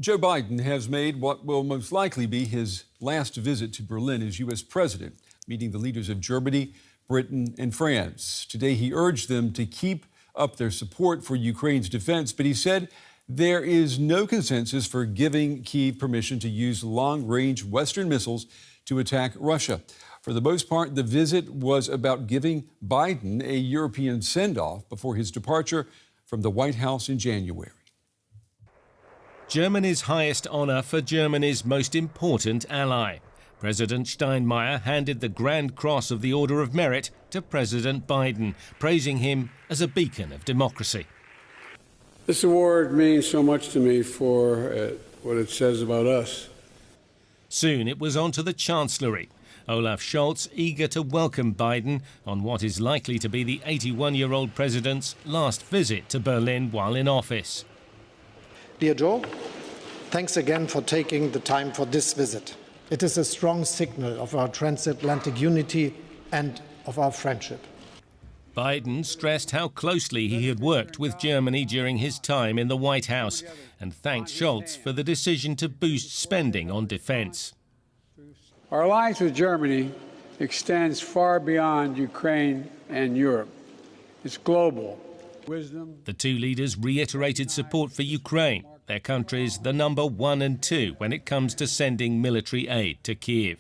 Joe Biden has made what will most likely be his last visit to Berlin as U.S. president, meeting the leaders of Germany, Britain, and France. Today, he urged them to keep up their support for Ukraine's defense, but he said there is no consensus for giving Kyiv permission to use long-range Western missiles to attack Russia. For the most part, the visit was about giving Biden a European send-off before his departure from the White House in January. Germany's highest honor for Germany's most important ally. President Steinmeier handed the Grand Cross of the Order of Merit to President Biden, praising him as a beacon of democracy. This award means so much to me for what it says about us. Soon it was on to the Chancellery. Olaf Scholz eager to welcome Biden on what is likely to be the 81-year-old president's last visit to Berlin while in office. Dear Joe, thanks again for taking the time for this visit. It is a strong signal of our transatlantic unity and of our friendship. Biden stressed how closely he had worked with Germany during his time in the White House and thanked Scholz for the decision to boost spending on defense. Our alliance with Germany extends far beyond Ukraine and Europe. It's global. The two leaders reiterated support for Ukraine, their countries the number 1 and 2 when it comes to sending military aid to Kyiv.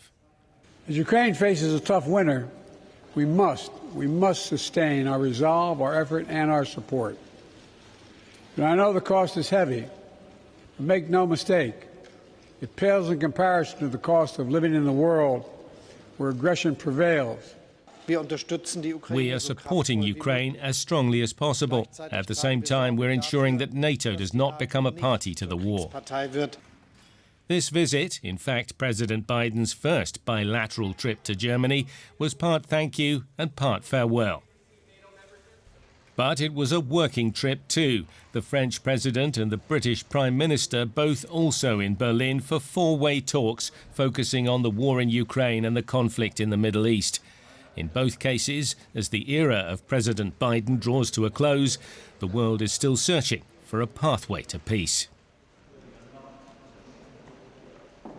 As Ukraine faces a tough winter, we must sustain our resolve, our effort, and our support. And I know the cost is heavy, but make no mistake, it pales in comparison to the cost of living in a world where aggression prevails. We are supporting Ukraine as strongly as possible. At the same time, we're ensuring that NATO does not become a party to the war. This visit, in fact President Biden's first bilateral trip to Germany, was part thank you and part farewell. But it was a working trip too. The French president and the British Prime Minister both also in Berlin for four-way talks focusing on the war in Ukraine and the conflict in the Middle East. In both cases, as the era of President Biden draws to a close, the world is still searching for a pathway to peace.